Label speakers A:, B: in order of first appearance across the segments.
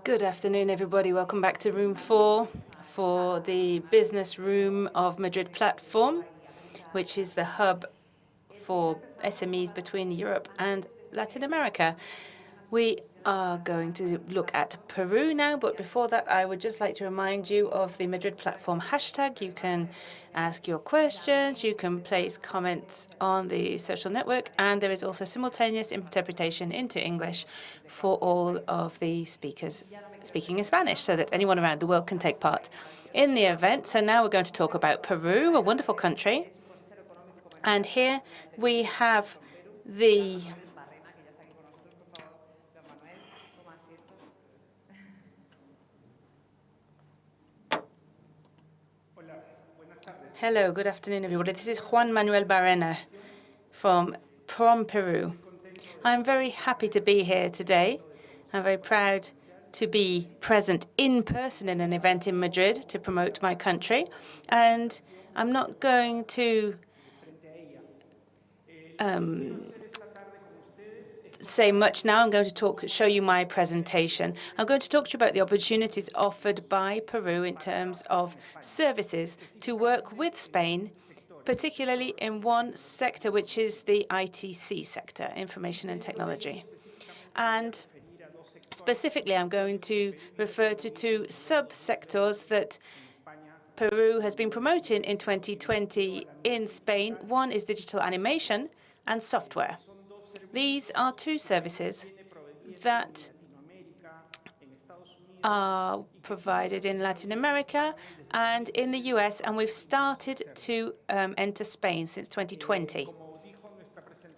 A: Good afternoon, everybody. Welcome back to room 4 for the business room of Madrid platform, which is the hub for SMEs between Europe and Latin America. We are going to look at Peru now, but before that, I would just like to remind you of the Madrid platform hashtag. You can ask your questions, you can place comments on the social network, and there is also simultaneous interpretation into English for all of the speakers speaking in Spanish, so that anyone around the world can take part in the event. So now we're going to talk about Peru, a wonderful country. And here we have the Hello, good afternoon, everybody. This is Juan Manuel Barrena from Peru. I'm very happy to be here today. I'm very proud to be present in person in an event in Madrid to promote my country. And I'm not going to say much now. I'm going to show you my presentation. I'm going to talk to you about the opportunities offered by Peru in terms of services to work with Spain, particularly in one sector, which is the ITC sector, information and technology. And specifically, I'm going to refer to two subsectors that Peru has been promoting in 2020 in Spain. One is digital animation and software. These are two services that are provided in Latin America and in the US, and we've started to enter Spain since 2020.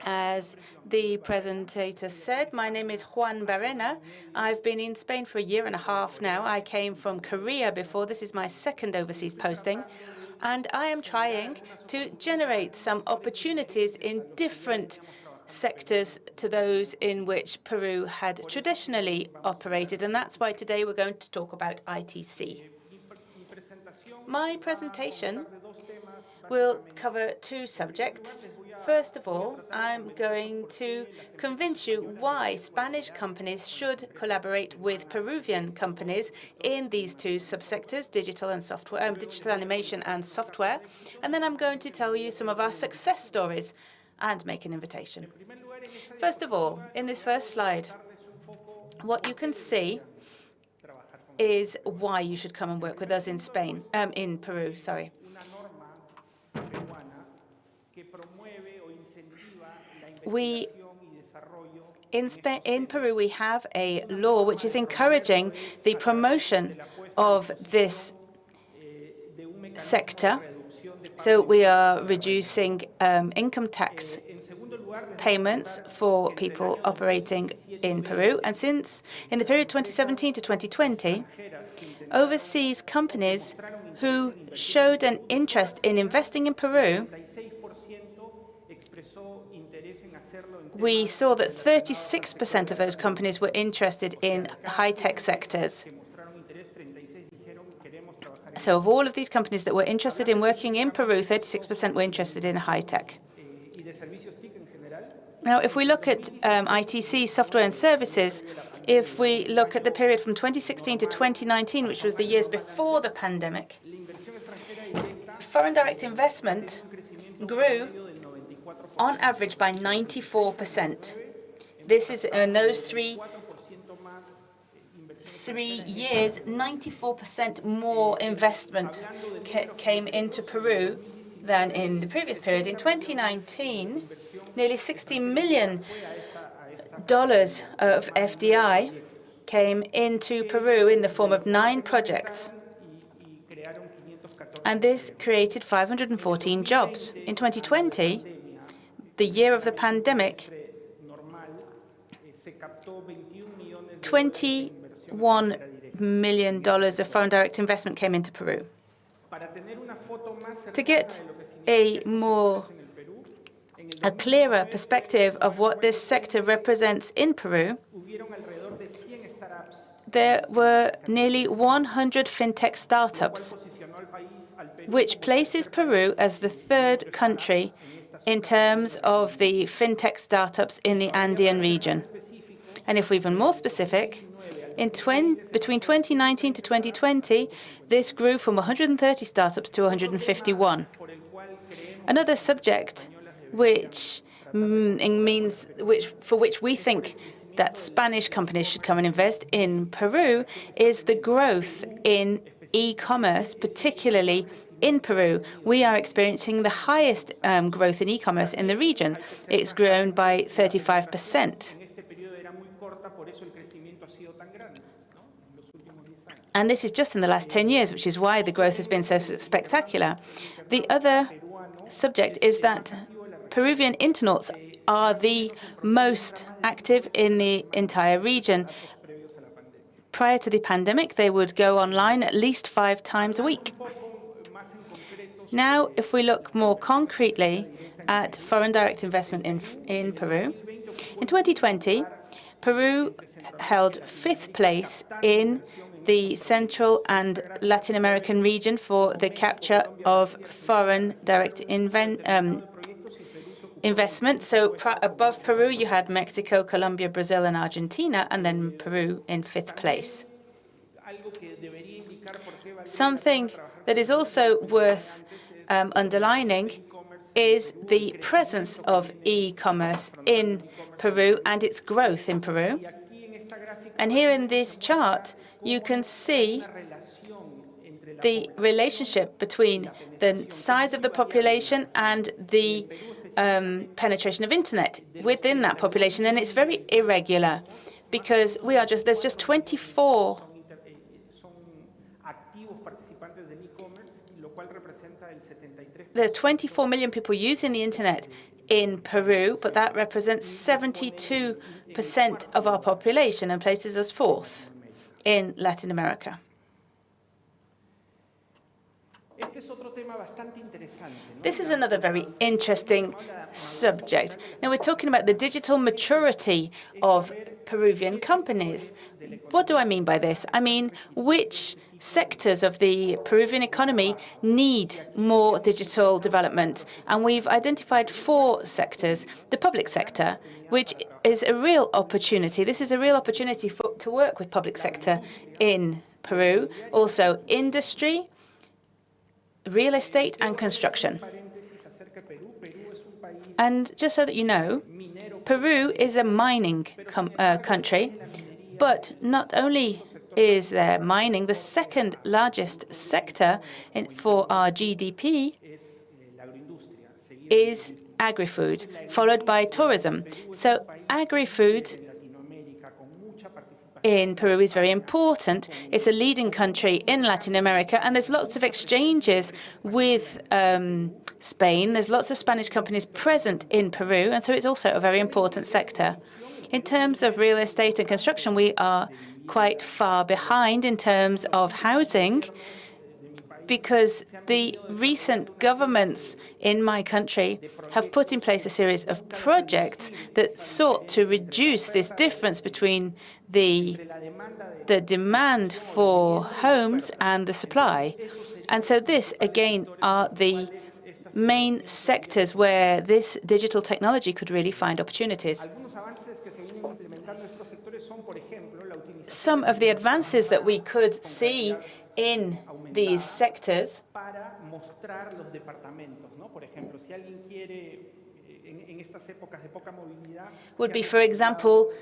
A: As the presentator said, my name is Juan Barrena. I've been in Spain for a year and a half now. I came from Korea before. This is my second overseas posting. And I am trying to generate some opportunities in different sectors to those in which Peru had traditionally operated, and that's why today we're going to talk about ITC. My presentation will cover two subjects. First of all, I'm going to convince you why Spanish companies should collaborate with Peruvian companies in these two subsectors, digital and software, digital animation and software. And then I'm going to tell you some of our success stories and make an invitation. First of all, in this first slide, what you can see is why you should come and work with us in Peru. In Peru, we have a law which is encouraging the promotion of this sector. So we are reducing income tax payments for people operating in Peru. And since in the period 2017 to 2020, overseas companies who showed an interest in investing in Peru, we saw that 36% of those companies were interested in high-tech sectors. So of all of these companies that were interested in working in Peru, 36% were interested in high-tech. Now, if we look at ITC, software and services, if we look at the period from 2016 to 2019, which was the years before the pandemic, foreign direct investment grew on average by 94%. This is in those three years, 94% more investment came into Peru than in the previous period. In 2019, nearly $60 million of FDI came into Peru in the form of 9 projects. And this created 514 jobs. In 2020, the year of the pandemic, $21 million of foreign direct investment came into Peru. To get a clearer perspective of what this sector represents in Peru, there were nearly 100 fintech startups, which places Peru as the third country in terms of the fintech startups in the Andean region. And if we're even more specific, between 2019 to 2020, this grew from 130 startups to 151. Another subject for which we think that Spanish companies should come and invest in Peru is the growth in e-commerce, particularly in Peru. We are experiencing the highest growth in e-commerce in the region. It's grown by 35%. And this is just in the last 10 years, which is why the growth has been so spectacular. The other subject is that Peruvian internauts are the most active in the entire region. Prior to the pandemic, they would go online at least 5 times a week. Now, if we look more concretely at foreign direct investment in Peru, in 2020, Peru held 5th place in the Central and Latin American region for the capture of foreign direct investment. So above Peru, you had Mexico, Colombia, Brazil, and Argentina, and then Peru in 5th place. Something that is also worth underlining is the presence of e-commerce in Peru and its growth in Peru. And here in this chart, you can see the relationship between the size of the population and the penetration of internet within that population. And it's very irregular because there's just 24 There are 24 million people using the internet in Peru, but that represents 72% of our population and places us 4th in Latin America. This is another very interesting subject. Now, we're talking about the digital maturity of Peruvian companies. What do I mean by this? I mean, which sectors of the Peruvian economy need more digital development? And we've identified 4 sectors. The public sector, which is a real opportunity. This is a real opportunity to work with public sector in Peru. Also, industry, real estate, and construction. And just so that you know, Peru is a mining country, but not only is there mining, the second largest sector for our GDP is agri-food, followed by tourism. So agri-food in Peru is very important. It's a leading country in Latin America, and there's lots of exchanges with Spain. There's lots of Spanish companies present in Peru, and so it's also a very important sector. In terms of real estate and construction, we are quite far behind in terms of housing because the recent governments in my country have put in place a series of projects that sought to reduce this difference between the demand for homes and the supply. And so this, again, are the main sectors where this digital technology could really find opportunities. Some of the advances that we could see in these sectors would be, for example,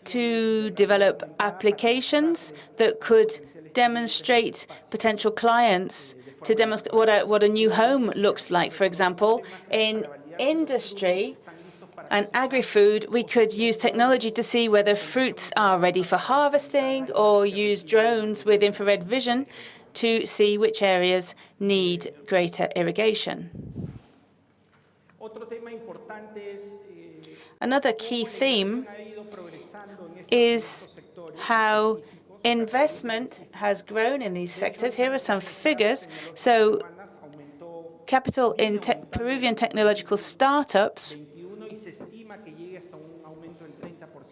A: to develop applications that could demonstrate potential clients to demonstrate what a new home looks like. For example, in industry and agri-food, we could use technology to see whether fruits are ready for harvesting or use drones with infrared vision to see which areas need greater irrigation. Another key theme is how investment has grown in these sectors. Here are some figures. So capital in Peruvian technological startups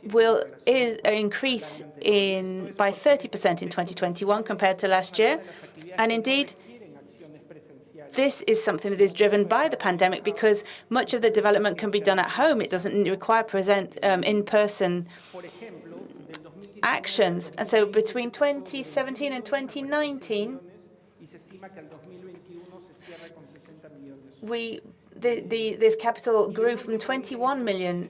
A: will increase by 30% in 2021 compared to last year. And indeed, this is something that is driven by the pandemic because much of the development can be done at home. It doesn't require in-person actions. And so between 2017 and 2019, this capital grew from 21 million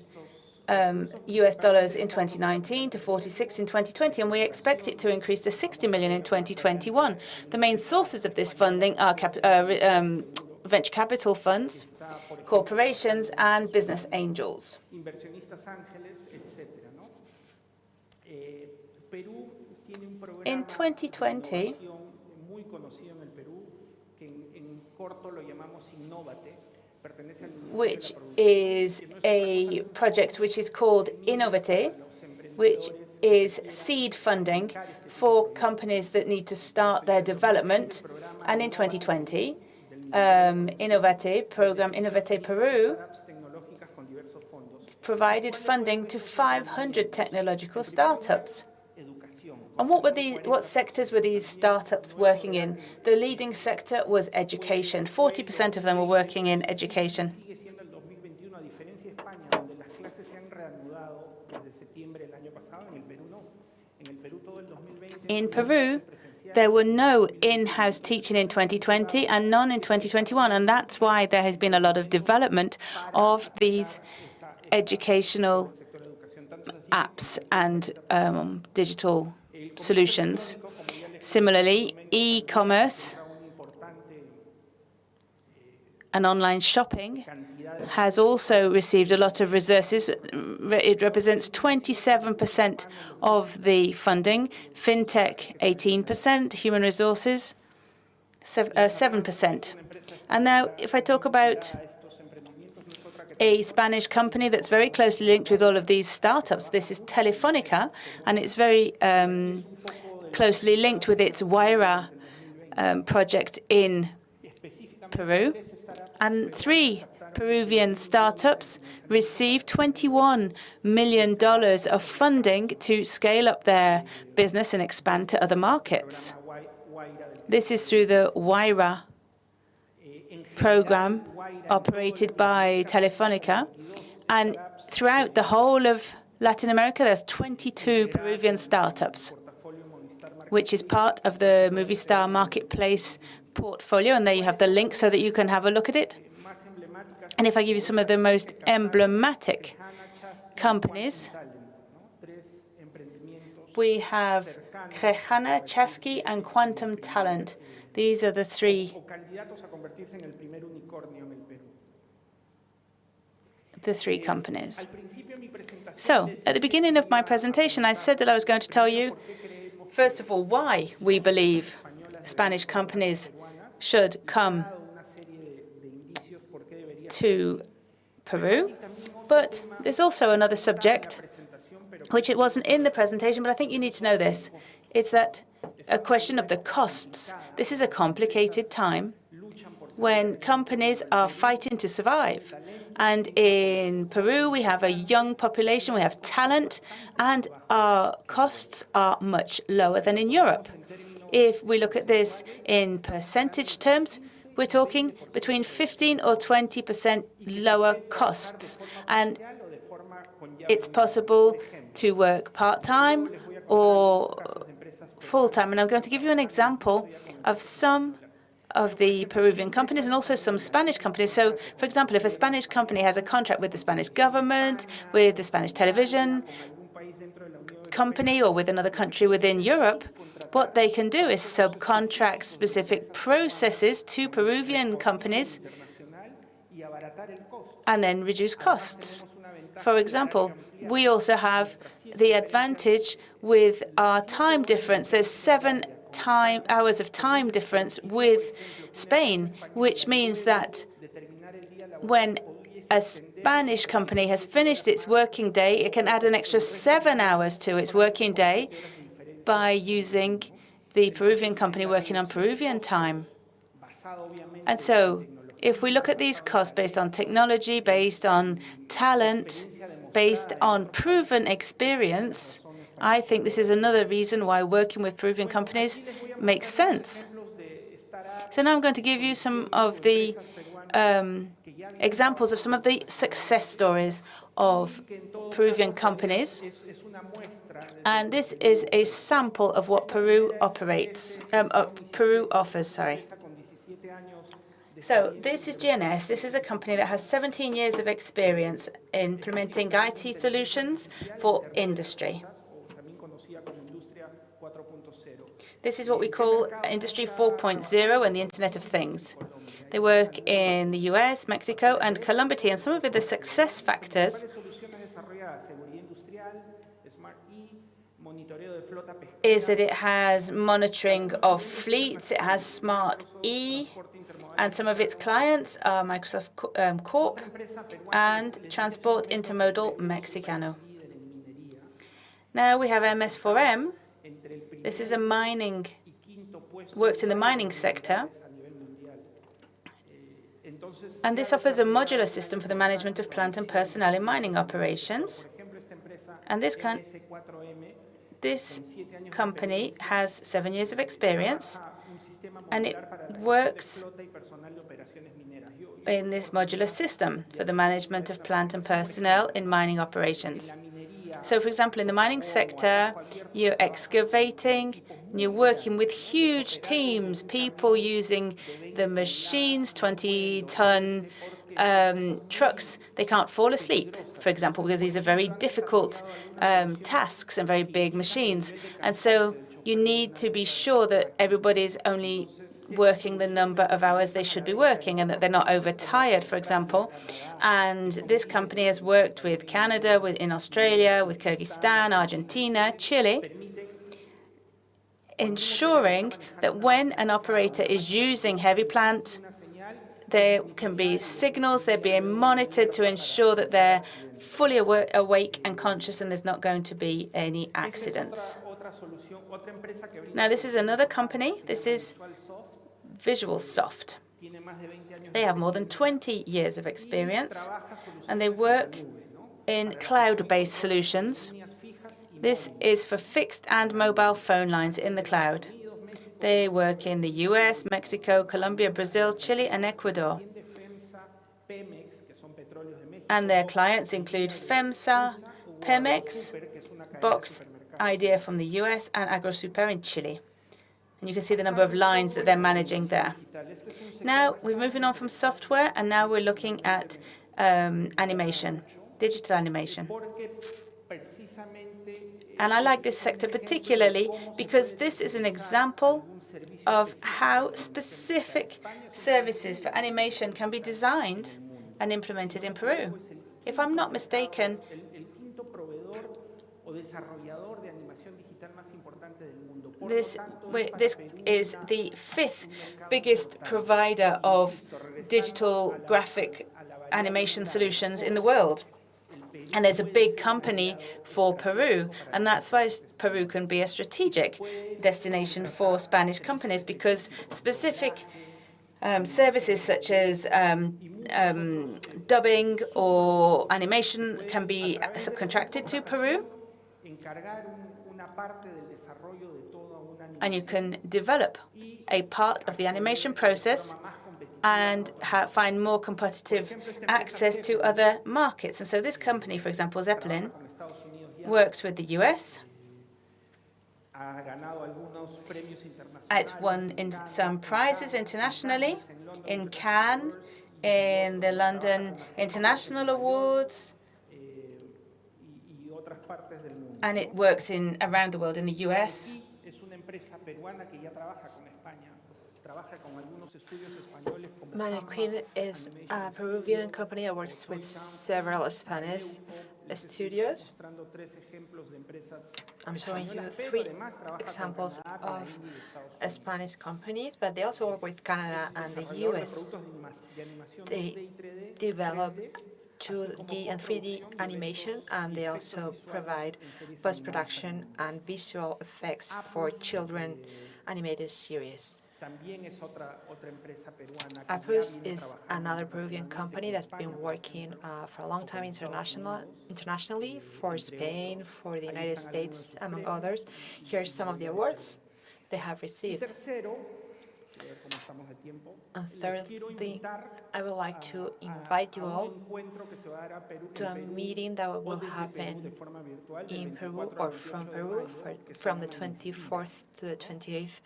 A: US dollars in 2019 to 46 in 2020, and we expect it to increase to 60 million in 2021. The main sources of this funding are venture capital funds, corporations, and business angels. In 2020, which is a project which is called Innovate, which is seed funding for companies that need to start their development. And in 2020, Innovate PERÚ provided funding to 500 technological startups. And what sectors were these startups working in? The leading sector was education. 40% of them were working in education. In Peru, there were no in-house teaching in 2020 and none in 2021, and that's why there has been a lot of development of these educational apps and digital solutions. Similarly, e-commerce and online shopping has also received a lot of resources. It represents 27% of the funding, fintech 18%, human resources 7%. And now, if I talk about a Spanish company that's very closely linked with all of these startups, this is Telefónica, and it's very closely linked with its Huayra project in Peru. And 3 Peruvian startups received $21 million of funding to scale up their business and expand to other markets. This is through the Huayra program operated by Telefónica. And throughout the whole of Latin America, there's 22 Peruvian startups, which is part of the Movistar Marketplace portfolio. And there you have the link so that you can have a look at it. And if I give you some of the most emblematic companies, we have Crejana, Chasqui, and Quantum Talent. These are the 3 companies. So, at the beginning of my presentation, I said that I was going to tell you, first of all, why we believe Spanish companies should come to Peru. But there's also another subject, which it wasn't in the presentation, but I think you need to know this. It's that a question of the costs. This is a complicated time when companies are fighting to survive. And in Peru, we have a young population, we have talent, and our costs are much lower than in Europe. If we look at this in percentage terms, we're talking between 15 or 20% lower costs. And it's possible to work part-time or full-time. And I'm going to give you an example of some of the Peruvian companies and also some Spanish companies. So, for example, if a Spanish company has a contract with the Spanish government, with the Spanish television company, or with another country within Europe, what they can do is subcontract specific processes to Peruvian companies and then reduce costs. For example, we also have the advantage with our time difference. There's 7 hours of time difference with Spain, which means that when a Spanish company has finished its working day, it can add an extra 7 hours to its working day by using the Peruvian company working on Peruvian time. And so if we look at these costs based on technology, based on talent, based on proven experience, I think this is another reason why working with Peruvian companies makes sense. So now I'm going to give you some of the examples of some of the success stories of Peruvian companies. And this is a sample of what Peru offers, sorry. So this is GNS. This is a company that has 17 years of experience implementing IT solutions for industry. This is what we call Industry 4.0 and the Internet of Things. They work in the US, Mexico, and Colombia, and some of the success factors is that it has monitoring of fleets, it has Smart E, and some of its clients are Microsoft Corp and Transport Intermodal Mexicano. Now we have MS4M. This is works in the mining sector. And this offers a modular system for the management of plant and personnel in mining operations. And this company has 7 years of experience, and it works in this modular system for the management of plant and personnel in mining operations. So, for example, in the mining sector, you're excavating, and you're working with huge teams, people using the machines, 20-ton trucks. They can't fall asleep, for example, because these are very difficult tasks and very big machines. And so you need to be sure that everybody's only working the number of hours they should be working and that they're not overtired, for example. And this company has worked with Canada, in Australia, with Kyrgyzstan, Argentina, Chile, ensuring that when an operator is using heavy plant, there can be signals, they're being monitored to ensure that they're fully awake and conscious and there's not going to be any accidents. Now, this is another company. This is VisualSoft. They have more than 20 years of experience, and they work in cloud-based solutions. This is for fixed and mobile phone lines in the cloud. They work in the US, Mexico, Colombia, Brazil, Chile, and Ecuador. And their clients include FEMSA, Pemex, Box Idea from the US, and AgroSuper in Chile. And you can see the number of lines that they're managing there. Now, we're moving on from software, and now we're looking at animation, digital animation. And I like this sector particularly because this is an example of how specific services for animation can be designed and implemented in Peru. If I'm not mistaken, this is the 5th biggest provider of digital graphic animation solutions in the world. And there's a big company for Peru, and that's why Peru can be a strategic destination for Spanish companies, because specific services such as dubbing or animation can be subcontracted to Peru. And you can develop a part of the animation process and find more competitive access to other markets. And so this company, for example, Zeppelin, works with the US. It's won some prizes internationally, in Cannes, in the London International Awards, and it works around the world in the US.
B: Mannequin is a Peruvian company that works with several Spanish studios. I'm showing you 3 examples of Spanish companies, but they also work with Canada and the US. They develop 2D and 3D animation, and they also provide post-production and visual effects for children animated series. Apus is another Peruvian company that's been working for a long time internationally for Spain, for the United States, among others. Here's some of the awards they have received. And thirdly, I would like to invite you all to a meeting that will happen in Peru or from Peru from the 24th to the 28th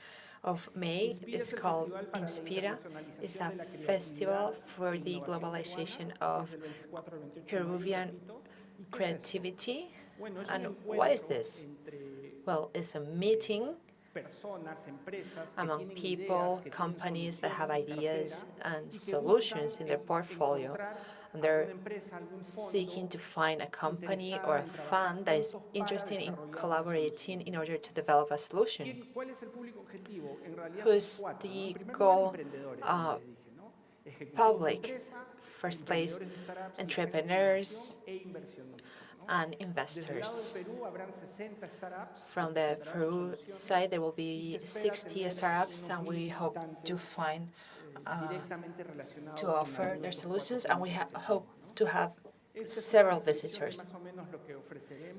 B: of May. It's called Inspira. It's a festival for the globalization of Peruvian creativity. And what is this? Well, it's a meeting among people, companies that have ideas and solutions in their portfolio, and they're seeking to find a company or a fund that is interested in collaborating in order to develop a solution. Who's the goal public? First place, entrepreneurs and investors. From the Peru side, there will be 60 startups, and we hope to find to offer their solutions, and we hope to have several visitors.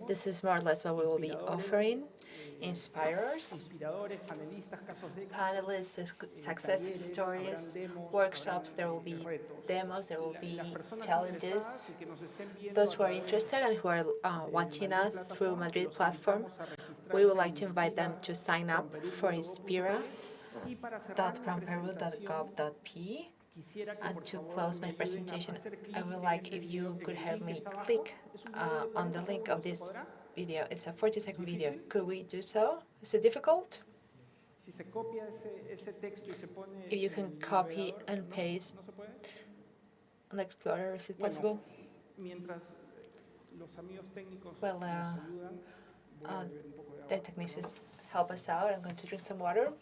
B: This is more or less what we will be offering. Inspirers, panelists, success stories, workshops, there will be demos, there will be challenges. Those who are interested and who are watching us through Madrid platform, we would like to invite them to sign up for inspira.pramperu.gov.pe. And to close my presentation, I would like if you could help me click on the link of this video. It's a 40-second video. Could we do so? Is it difficult? If you can copy and paste on the Explorer, is it possible? Well, the technicians help us out. I'm going to drink some water.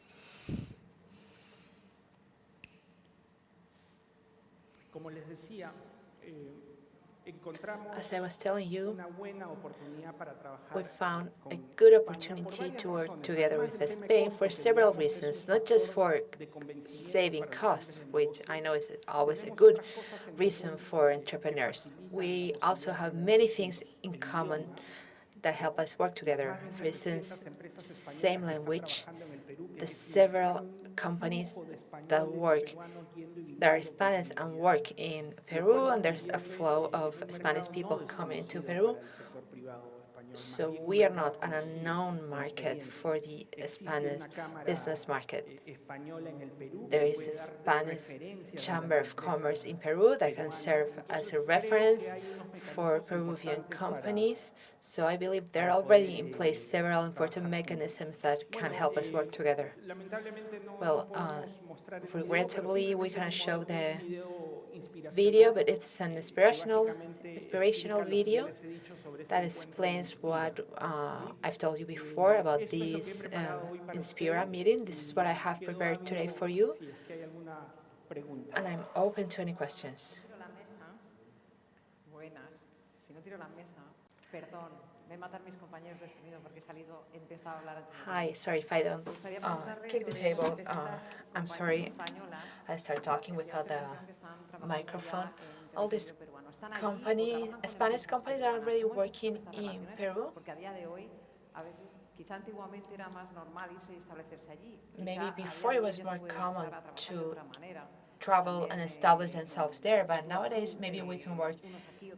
B: As I was telling you, we found a good opportunity to work together with Spain for several reasons, not just for saving costs, which I know is always a good reason for entrepreneurs. We also have many things in common that help us work together. For instance, same language, the several companies that are Spanish and work in Peru, and there's a flow of Spanish people coming to Peru. So we are not an unknown market for the Spanish business market. There is a Spanish Chamber of Commerce in Peru that can serve as a reference for Peruvian companies. So I believe there are already in place several important mechanisms that can help us work together. Well, regrettably, we cannot show the video, but it's an inspirational video that explains what I've told you before about this Inspira meeting. This is what I have prepared today for you, and I'm open to any questions. Hi, sorry if I don't kick the table. I'm sorry. I start talking without the microphone. All these Spanish companies are already working in Peru. Maybe before it was more common to travel and establish themselves there, but nowadays maybe we can work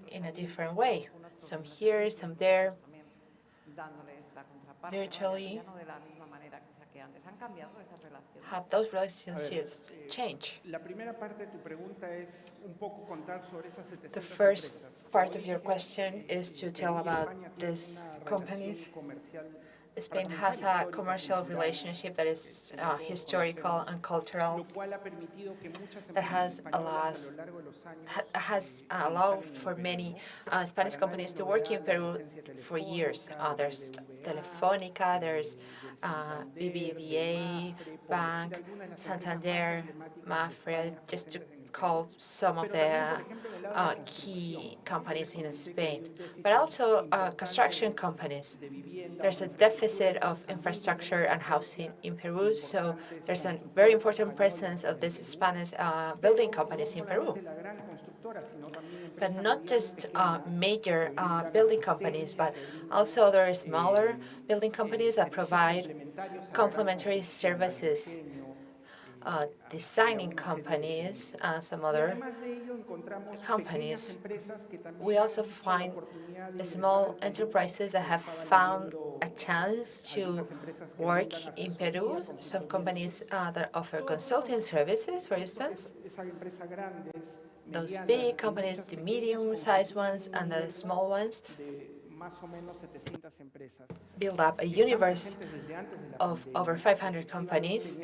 B: in a different way. Some here, some there, virtually. Have those relationships changed? The first part of your question is to tell about these companies. Spain has a commercial relationship that is historical and cultural, that has allowed for many Spanish companies to work in Peru for years. There's Telefónica, there's BBVA, Bank, Santander, Mafre, just to call some of the key companies in Spain, but also construction companies. There's a deficit of infrastructure and housing in Peru, so there's a very important presence of these Spanish building companies in Peru. But not just major building companies, but also there are smaller building companies that provide complementary services designing companies, some other companies. We also find small enterprises that have found a chance to work in Peru, some companies that offer consulting services, for instance. Those big companies, the medium-sized ones and the small ones, build up a universe of over 500 companies.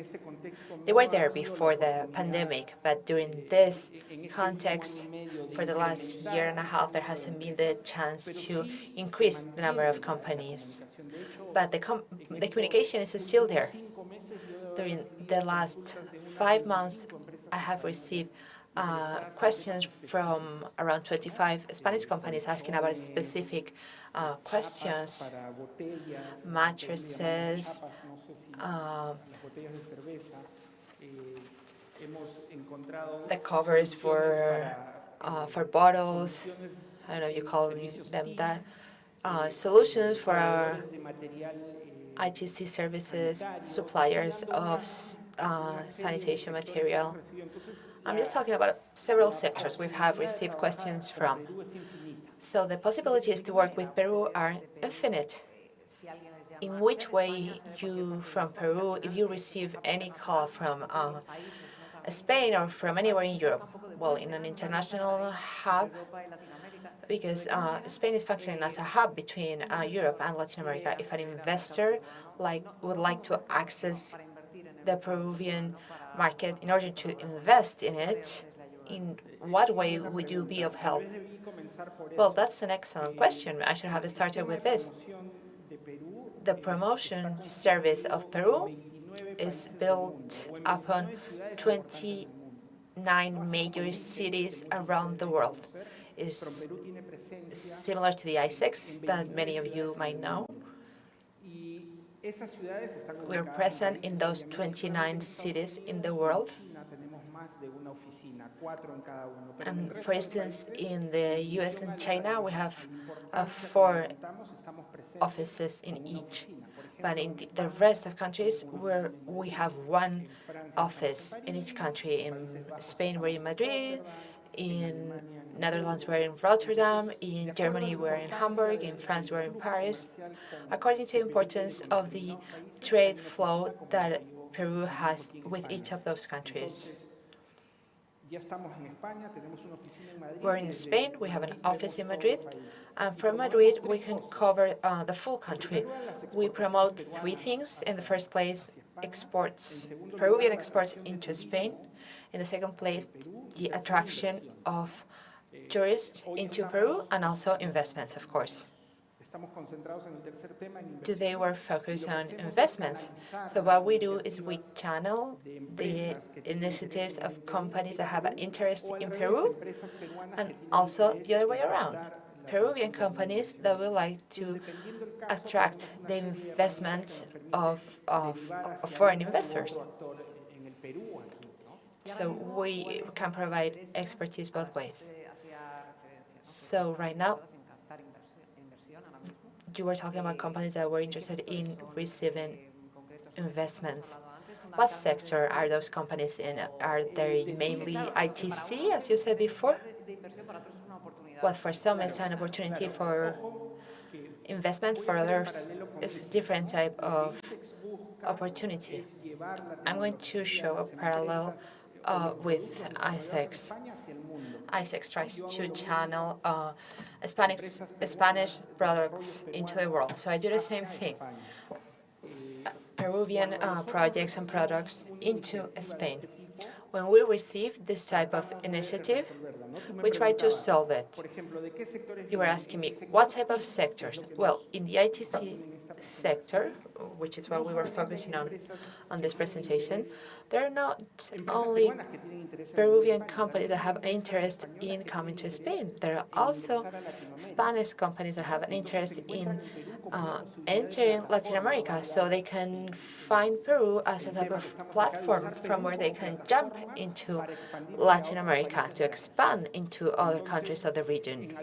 B: They were there before the pandemic, but during this context, for the last year and a half, there hasn't been the chance to increase the number of companies. But the communication is still there. During the last 5 months, I have received questions from around 25 Spanish companies asking about specific questions, mattresses, the covers for bottles, I don't know if you call them that, solutions for our ITC services, suppliers of sanitation material. I'm just talking about several sectors we have received questions from. So the possibilities to work with Peru are infinite. In which way you, from Peru, if you receive any call from Spain or from anywhere in Europe, well, in an international hub, because Spain is functioning as a hub between Europe and Latin America. If an investor would like to access the Peruvian market in order to invest in it, in what way would you be of help? Well, that's an excellent question. I should have started with this. The promotion service of Peru is built upon 29 major cities around the world. It's similar to the ISEX that many of you might know. We're present in those 29 cities in the world. And for instance, in the US and China, we have 4 offices in each. But in the rest of countries, we have 1 office in each country. In Spain, we're in Madrid. In Netherlands, we're in Rotterdam. In Germany, we're in Hamburg. In France, we're in Paris. According to the importance of the trade flow that Peru has with each of those countries. We're in Spain, we have an office in Madrid, and from Madrid we can cover the full country. We promote 3 things. In the first place, exports, Peruvian exports into Spain. In the second place, the attraction of tourists into Peru, and also investments, of course. Today we're focused on investments. So what we do is we channel the initiatives of companies that have an interest in Peru, and also the other way around. Peruvian companies that would like to attract the investment of foreign investors. So we can provide expertise both ways. So right now, you were talking about companies that were interested in receiving investments. What sector are those companies in? Are they mainly ITC, as you said before? Well, for some, it's an opportunity for investment. For others, it's a different type of opportunity. I'm going to show a parallel with ISEX. ISEX tries to channel Spanish products into the world. So I do the same thing. Peruvian projects and products into Spain. When we receive this type of initiative, we try to solve it. You were asking me, what type of sectors? Well, in the ITC sector, which is what we were focusing on this presentation, there are not only Peruvian companies that have an interest in coming to Spain. There are also Spanish companies that have an interest in entering Latin America, so they can find Peru as a type of platform from where they can jump into Latin America to expand into other countries of the region.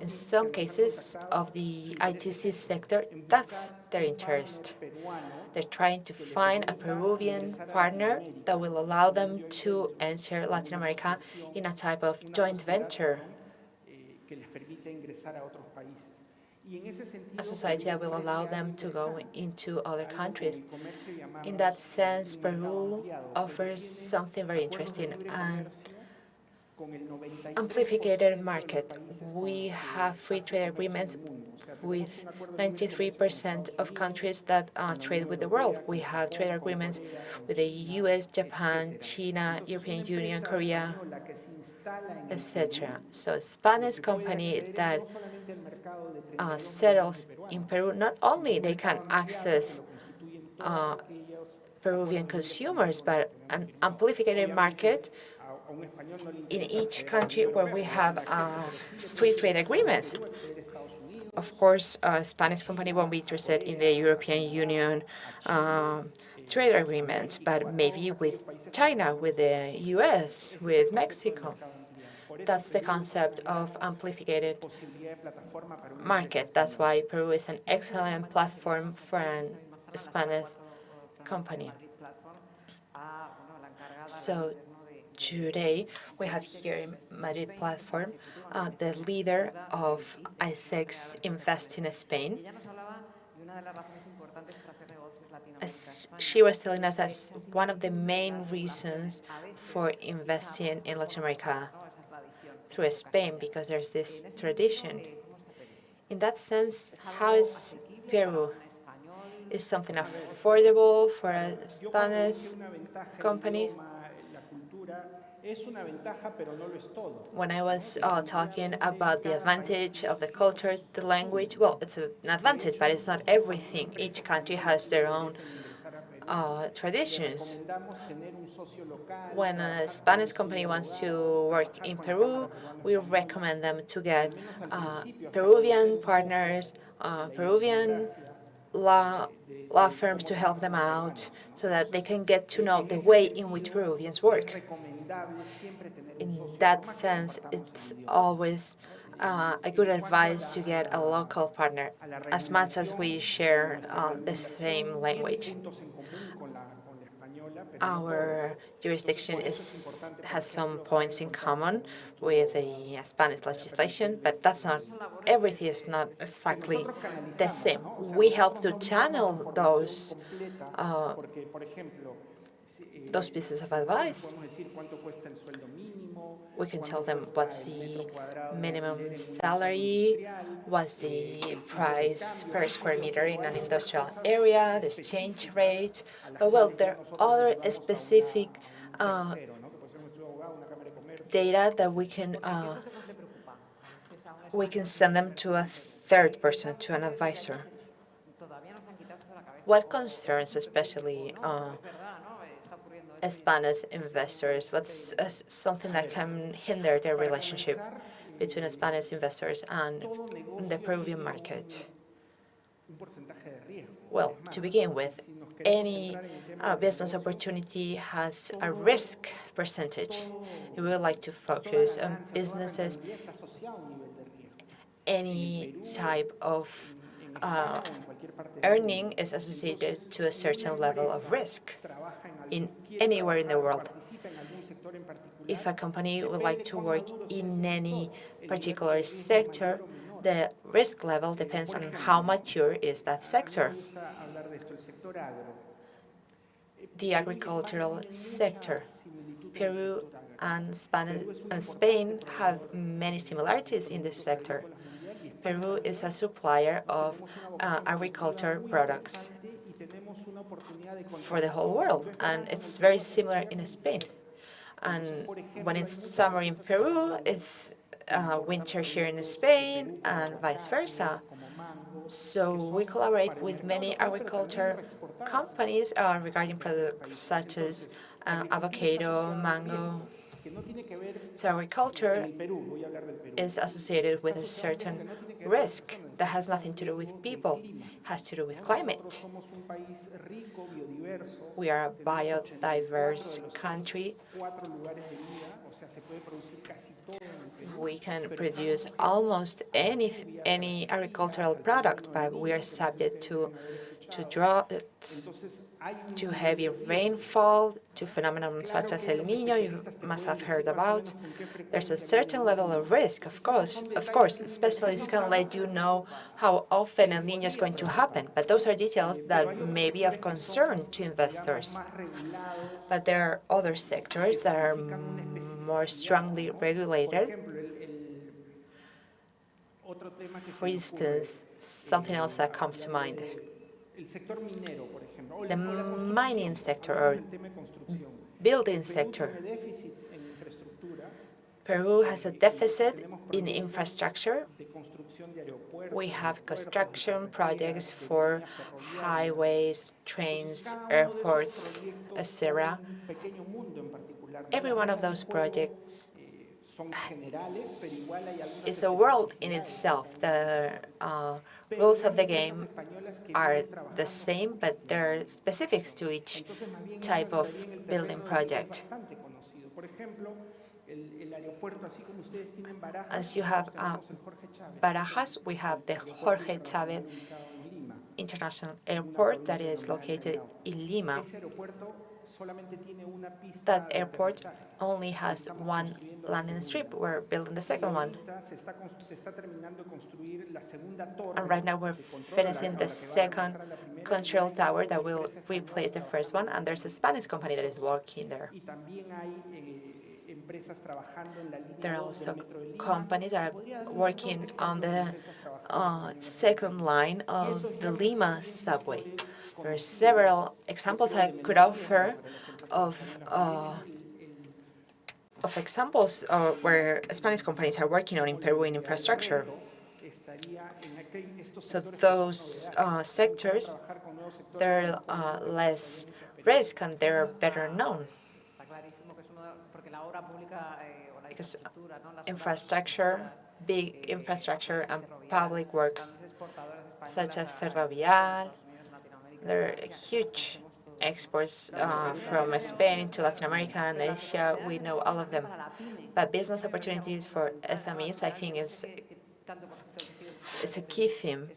B: In some cases of the ITC sector, that's their interest. They're trying to find a Peruvian partner that will allow them to enter Latin America in a type of joint venture, a society that will allow them to go into other countries. In that sense, Peru offers something very interesting, an amplified market. We have free trade agreements with 93% of countries that trade with the world. We have trade agreements with the US, Japan, China, European Union, Korea, etc. So a Spanish company that settles in Peru, not only they can access Peruvian consumers, but an amplified market in each country where we have free trade agreements. Of course, a Spanish company won't be interested in the European Union trade agreement, but maybe with China, with the US, with Mexico. That's the concept of amplified market. That's why Peru is an excellent platform for a Spanish company. So today, we have here in Madrid platform the leader of ISEX Invest in Spain. As she was telling us, that's one of the main reasons for investing in Latin America through Spain, because there's this tradition. In that sense, how is Peru? Is something affordable for a Spanish company? When I was talking about the advantage of the culture, the language, well, it's an advantage, but it's not everything. Each country has their own traditions. When a Spanish company wants to work in Peru, we recommend them to get Peruvian partners, Peruvian law firms to help them out so that they can get to know the way in which Peruvians work. In that sense, it's always a good advice to get a local partner, as much as we share the same language. Our jurisdiction has some points in common with the Spanish legislation, but that's not everything is not exactly the same. We help to channel those pieces of advice. We can tell them what's the minimum salary, what's the price per square meter in an industrial area, the exchange rate. Well, there are other specific data that we can send them to a third person, to an advisor. What concerns especially Spanish investors? What's something that can hinder their relationship between Spanish investors and the Peruvian market? Well, to begin with, any business opportunity has a risk percentage. We would like to focus on businesses. Any type of earning is associated to a certain level of risk anywhere in the world. If a company would like to work in any particular sector, the risk level depends on how mature is that sector. The agricultural sector. Peru and Spain have many similarities in this sector. Peru is a supplier of agriculture products for the whole world, and it's very similar in Spain. And when it's summer in Peru, it's winter here in Spain, and vice versa. So we collaborate with many agriculture companies regarding products such as avocado, mango. So agriculture is associated with a certain risk that has nothing to do with people, has to do with climate. We are a biodiverse country. We can produce almost any agricultural product, but we are subject to to droughts, to heavy rainfall, to phenomena such as El Niño you must have heard about. There's a certain level of risk, of course. Specialists can let you know how often El Niño is going to happen, but those are details that may be of concern to investors. But there are other sectors that are more strongly regulated. For instance, something else that comes to mind, the mining sector or building sector. Peru has a deficit in infrastructure. We have construction projects for highways, trains, airports, etc. Every one of those projects is a world in itself. The rules of the game are the same, but there are specifics to each type of building project. As you have Barajas, we have the Jorge Chávez International Airport that is located in Lima. That airport only has one landing strip. We're building the second one. And right now we're finishing the second control tower that will replace the first one, and there's a Spanish company that is working there. There are also companies that are working on the second line of the Lima subway. There are several examples I could offer of examples where Spanish companies are working on in Peru in infrastructure. So those sectors, they're less risk and they're better known. Because infrastructure, big infrastructure and public works, such as Ferrovial, they're huge exports from Spain into Latin America and Asia. We know all of them. But business opportunities for SMEs, I think, is a key theme.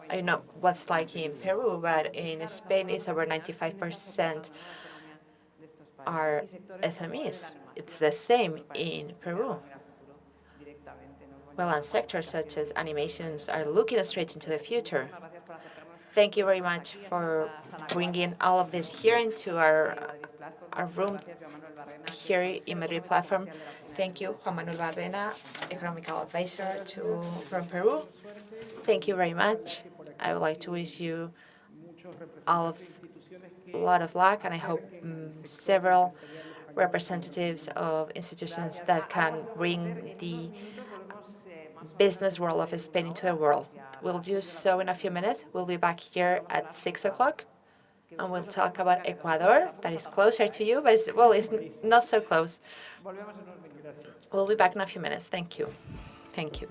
B: I don't know what's like in Peru, but in Spain, it's over 95% are SMEs. It's the same in Peru. Well, and sectors such as animations are looking straight into the future. Thank you very much for bringing all of this here into our room here in Madrid platform. Thank you, Juan Manuel Barrena, Economical Advisor from Peru. Thank you very much. I would like to wish you a lot of luck, and I hope several representatives of institutions that can bring the business world of Spain into the world. We'll do so in a few minutes. We'll be back here at 6 o'clock, and we'll talk about Ecuador. That is closer to you, but it's not so close. We'll be back in a few minutes. Thank you. Thank you.